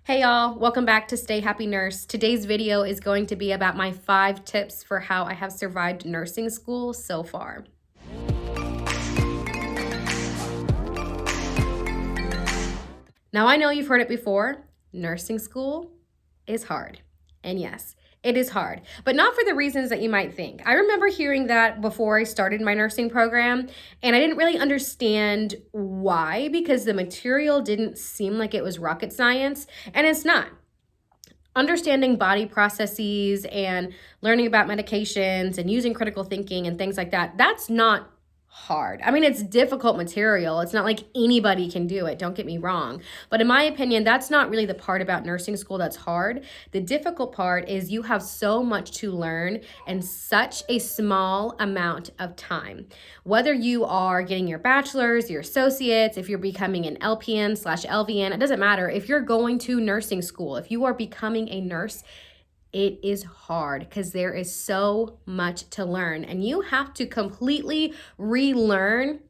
Hey y'all, welcome back to Stay Happy Nurse. Today's video is going to be about my 5 tips for how I have survived nursing school so far. Now I know you've heard it before, nursing school is hard. And yes, it is hard, but not for the reasons that you might think. I remember hearing that before I started my nursing program, and I didn't really understand why, because the material didn't seem like it was rocket science, and it's not. Understanding body processes and learning about medications and using critical thinking and things like that, that's not hard. I mean, it's difficult material. It's not like anybody can do it, don't get me wrong. But in my opinion, that's not really the part about nursing school that's hard. The difficult part is you have so much to learn in such a small amount of time. Whether you are getting your bachelor's, your associates, if you're becoming an LPN/LVN, it doesn't matter. If you're going to nursing school, if you are becoming a nurse, it is hard because there is so much to learn, and you have to completely relearn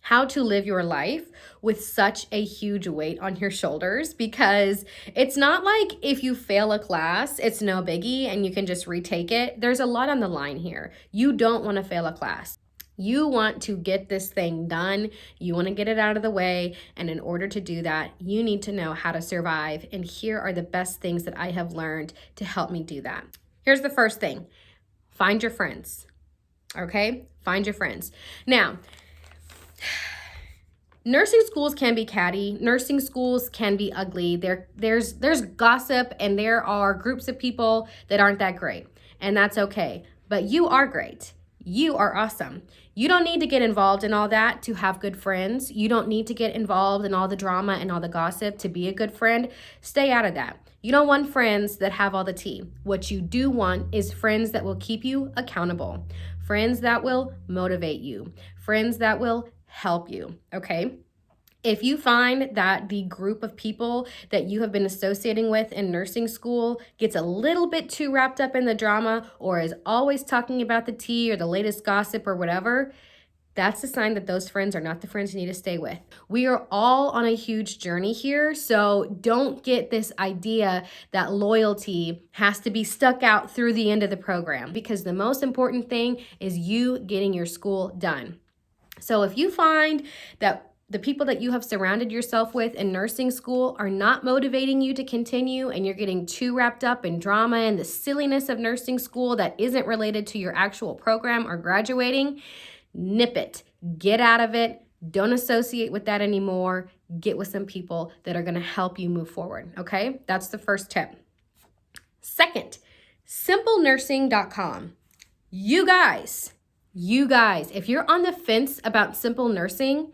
how to live your life with such a huge weight on your shoulders, because it's not like if you fail a class, it's no biggie and you can just retake it. There's a lot on the line here. You don't want to fail a class. You want to get this thing done. You want to get it out of the way. And in order to do that, you need to know how to survive. And here are the best things that I have learned to help me do that. Here's the first thing. Find your friends. Okay? Find your friends. Now, nursing schools can be catty. Nursing schools can be ugly. There's gossip, and there are groups of people that aren't that great. And that's okay. But you are great. You are awesome. You don't need to get involved in all that to have good friends. You don't need to get involved in all the drama and all the gossip to be a good friend. Stay out of that. You don't want friends that have all the tea. What you do want is friends that will keep you accountable, friends that will motivate you, friends that will help you, okay? If you find that the group of people that you have been associating with in nursing school gets a little bit too wrapped up in the drama, or is always talking about the tea or the latest gossip or whatever, that's a sign that those friends are not the friends you need to stay with. We are all on a huge journey here, so don't get this idea that loyalty has to be stuck out through the end of the program, because the most important thing is you getting your school done. So if you find that the people that you have surrounded yourself with in nursing school are not motivating you to continue, and you're getting too wrapped up in drama and the silliness of nursing school that isn't related to your actual program or graduating, nip it. Get out of it. Don't associate with that anymore. Get with some people that are going to help you move forward, okay? That's the first tip. Second, simplenursing.com. You guys, if you're on the fence about Simple Nursing,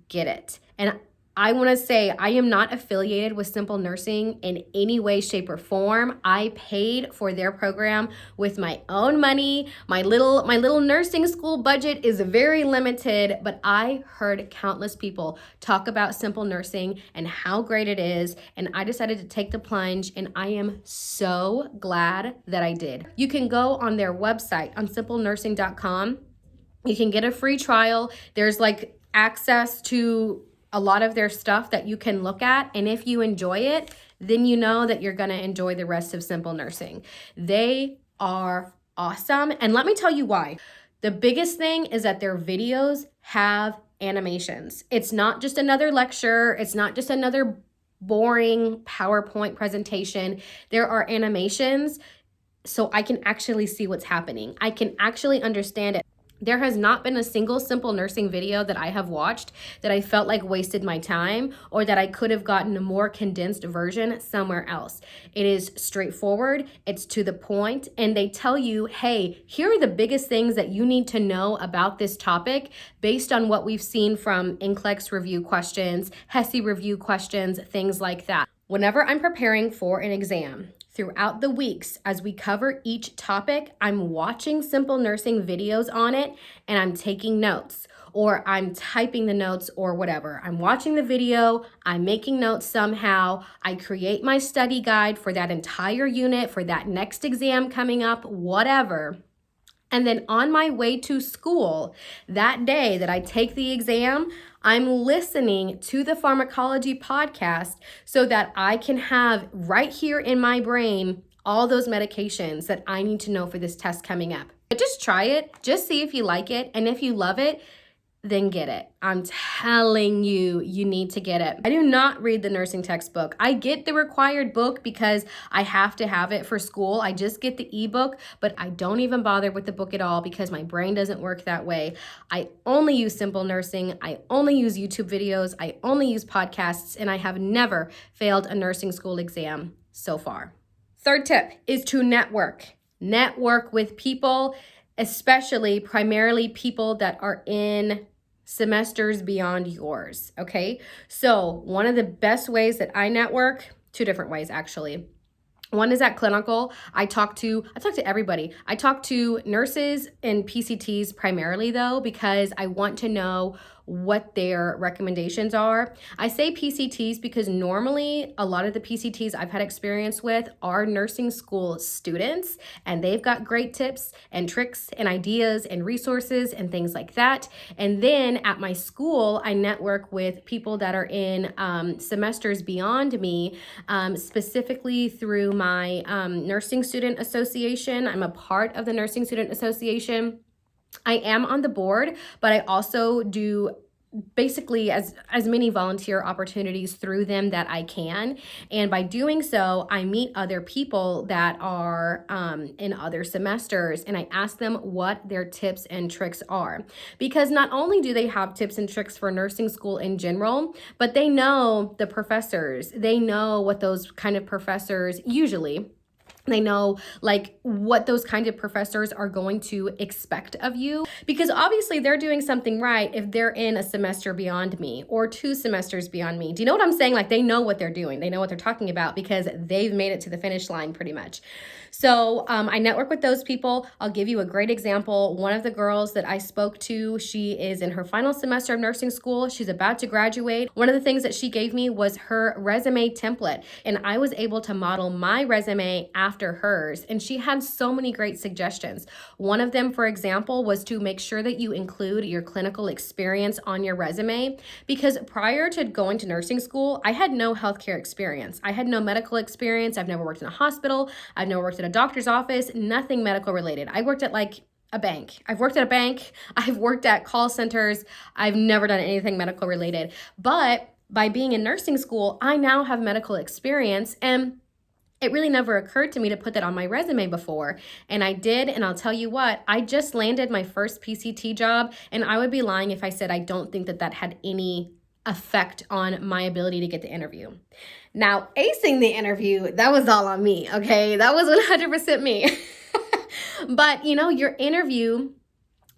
get it. And I want to say I am not affiliated with Simple Nursing in any way, shape, or form. I paid for their program with my own money. My little nursing school budget is very limited, but I heard countless people talk about Simple Nursing and how great it is, and I decided to take the plunge, and I am so glad that I did. You can go on their website on simplenursing.com. You can get a free trial. There's like access to a lot of their stuff that you can look at, and if you enjoy it, then you know that you're going to enjoy the rest of Simple Nursing. They are awesome, and let me tell you why. The biggest thing is that their videos have animations. It's not just another lecture. It's not just another boring PowerPoint presentation. There are animations, so I can actually see what's happening. I can actually understand it. There has not been a single Simple Nursing video that I have watched that I felt like wasted my time, or that I could have gotten a more condensed version somewhere else. It is straightforward, it's to the point, and they tell you, hey, here are the biggest things that you need to know about this topic based on what we've seen from NCLEX review questions, HESI review questions, things like that. Whenever I'm preparing for an exam, throughout the weeks, as we cover each topic, I'm watching Simple Nursing videos on it, and I'm taking notes, or I'm typing the notes, or whatever. I'm watching the video, I'm making notes somehow, I create my study guide for that entire unit, for that next exam coming up, whatever. And then on my way to school, that day that I take the exam, I'm listening to the pharmacology podcast so that I can have right here in my brain all those medications that I need to know for this test coming up. But just try it, just see if you like it, and if you love it, then get it. I'm telling you, you need to get it. I do not read the nursing textbook. I get the required book because I have to have it for school. I just get the ebook, but I don't even bother with the book at all because my brain doesn't work that way. I only use Simple Nursing. I only use YouTube videos. I only use podcasts, and I have never failed a nursing school exam so far. Third tip is to network. Network with people, especially primarily people that are in semesters beyond yours, okay? So one of the best ways that I network, two different ways actually. One is at clinical. I talk to everybody. I talk to nurses and PCTs primarily though, because I want to know what their recommendations are. I say PCTs because normally a lot of the PCTs I've had experience with are nursing school students, and they've got great tips and tricks and ideas and resources and things like that. And then at my school, I network with people that are in semesters beyond me, specifically through my nursing student association. I'm a part of the nursing student association. I am on the board, but I also do basically as many volunteer opportunities through them that I can. And by doing so, I meet other people that are in other semesters, and I ask them what their tips and tricks are. Because not only do they have tips and tricks for nursing school in general, but they know the professors. They know what those kind of professors usually, they know like what those kind of professors are going to expect of you, because obviously they're doing something right if they're in a semester beyond me or 2 semesters beyond me. Do you know what I'm saying? Like they know what they're doing. They know what they're talking about because they've made it to the finish line pretty much. So I network with those people. I'll give you a great example. One of the girls that I spoke to, she is in her final semester of nursing school. She's about to graduate. One of the things that she gave me was her resume template, and I was able to model my resume after hers, and she had so many great suggestions. One of them, for example, was to make sure that you include your clinical experience on your resume, because prior to going to nursing school, I had no healthcare experience. I had no medical experience. I've never worked in a hospital. I've never worked at a doctor's office, nothing medical related. I worked at like a bank. I've worked at a bank. I've worked at call centers. I've never done anything medical related. But by being in nursing school, I now have medical experience, and it really never occurred to me to put that on my resume before. And I did, and I'll tell you what, I just landed my first PCT job, and I would be lying if I said I don't think that that had any effect on my ability to get the interview. Now, acing the interview, that was all on me, okay? That was 100% me. But, you know, your interview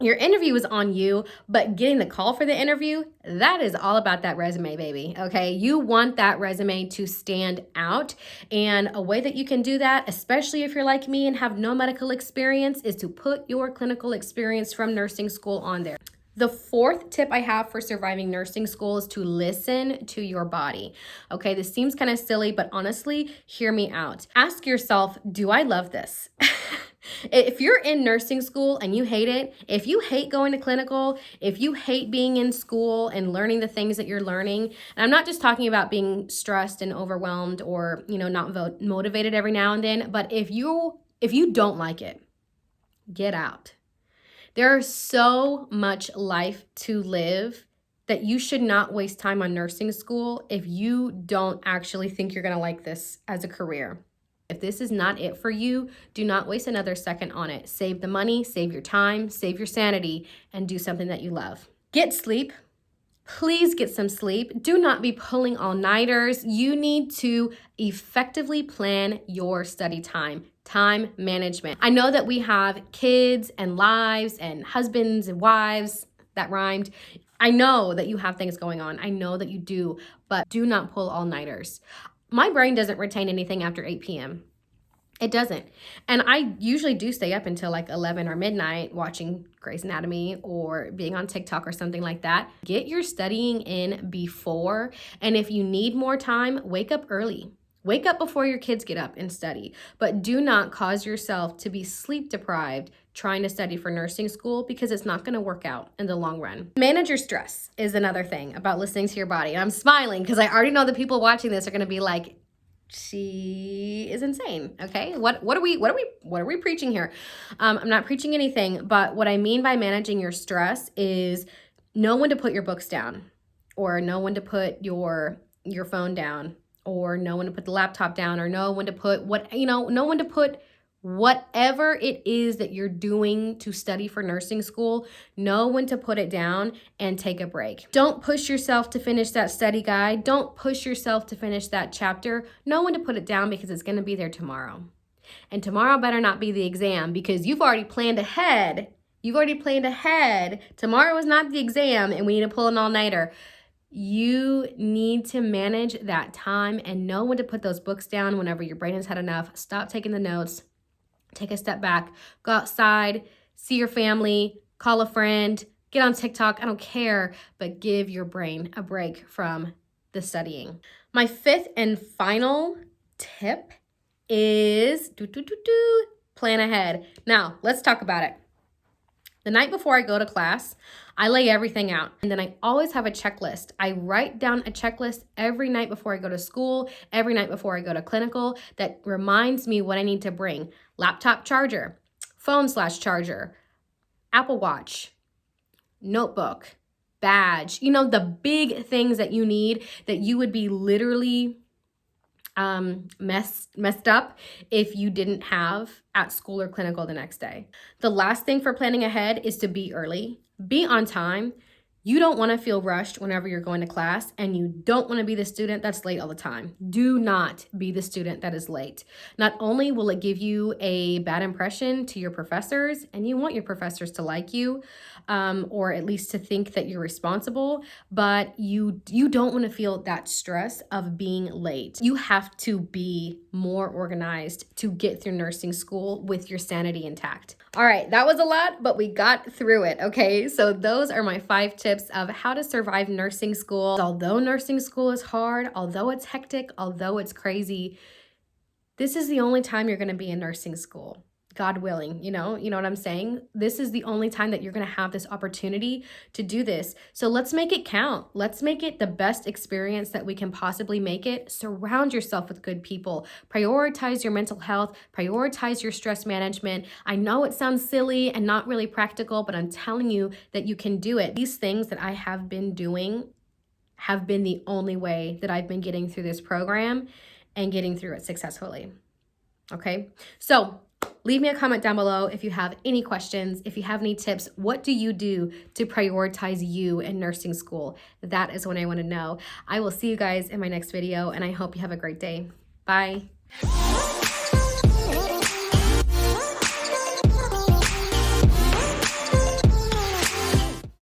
is on you, but getting the call for the interview, that is all about that resume, baby, okay? You want that resume to stand out, and a way that you can do that, especially if you're like me and have no medical experience, is to put your clinical experience from nursing school on there. The fourth tip I have for surviving nursing school is to listen to your body. Okay, this seems kind of silly, but honestly, hear me out. Ask yourself, do I love this? If you're in nursing school and you hate it, if you hate going to clinical, if you hate being in school and learning the things that you're learning, and I'm not just talking about being stressed and overwhelmed or, you know, not motivated every now and then, but if you don't like it, get out. There's so much life to live that you should not waste time on nursing school if you don't actually think you're going to like this as a career. If this is not it for you, do not waste another second on it. Save the money, save your time, save your sanity, and do something that you love. Get sleep. Please get some sleep. Do not be pulling all-nighters. You need to effectively plan your study time. Time management. I know that we have kids and lives and husbands and wives, that rhymed. I know that you have things going on. I know that you do, but do not pull all-nighters. My brain doesn't retain anything after 8 p.m. It doesn't. And I usually do stay up until like 11 or midnight watching Grey's Anatomy or being on TikTok or something like that. Get your studying in before. And if you need more time, wake up early. Wake up before your kids get up and study, but do not cause yourself to be sleep deprived trying to study for nursing school, because it's not going to work out in the long run. Manage your stress is another thing about listening to your body. And I'm smiling because I already know the people watching this are going to be like, she is insane. Okay. What are we preaching here? I'm not preaching anything, but what I mean by managing your stress is know when to put your books down, or know when to put your phone down, or know when to put the laptop down, or know when to put know when to put whatever it is that you're doing to study for nursing school. Know when to put it down and take a break. Don't push yourself to finish that study guide. Don't push yourself to finish that chapter. Know when to put it down, because it's going to be there tomorrow. And tomorrow better not be the exam, because you've already planned ahead. Tomorrow is not the exam and we need to pull an all-nighter. You need to manage that time and know when to put those books down whenever your brain has had enough. Stop taking the notes. Take a step back. Go outside. See your family. Call a friend. Get on TikTok. I don't care. But give your brain a break from the studying. My fifth and final tip is plan ahead. Now, let's talk about it. The night before I go to class, I lay everything out. And then I always have a checklist. I write down a checklist every night before I go to school, every night before I go to clinical, that reminds me what I need to bring. Laptop charger, phone/charger, Apple Watch, notebook, badge, the big things that you need, that you would be literally messed up if you didn't have at school or clinical the next day. The last thing for planning ahead is to be early, be on time. You don't want to feel rushed whenever you're going to class, and you don't want to be the student that's late all the time. Do not be the student that is late. Not only will it give you a bad impression to your professors, and you want your professors to like you, or at least to think that you're responsible, but you don't want to feel that stress of being late. You have to be more organized to get through nursing school with your sanity intact. All right, that was a lot, but we got through it, okay? So those are my 5 tips of how to survive nursing school. Although nursing school is hard, although it's hectic, although it's crazy, this is the only time you're gonna be in nursing school. God willing, you know what I'm saying? This is the only time that you're going to have this opportunity to do this. So let's make it count. Let's make it the best experience that we can possibly make it. Surround yourself with good people. Prioritize your mental health. Prioritize your stress management. I know it sounds silly and not really practical, but I'm telling you that you can do it. These things that I have been doing have been the only way that I've been getting through this program and getting through it successfully. Okay, so leave me a comment down below if you have any questions, if you have any tips. What do you do to prioritize you in nursing school? That is what I want to know. I will see you guys in my next video, and I hope you have a great day. Bye.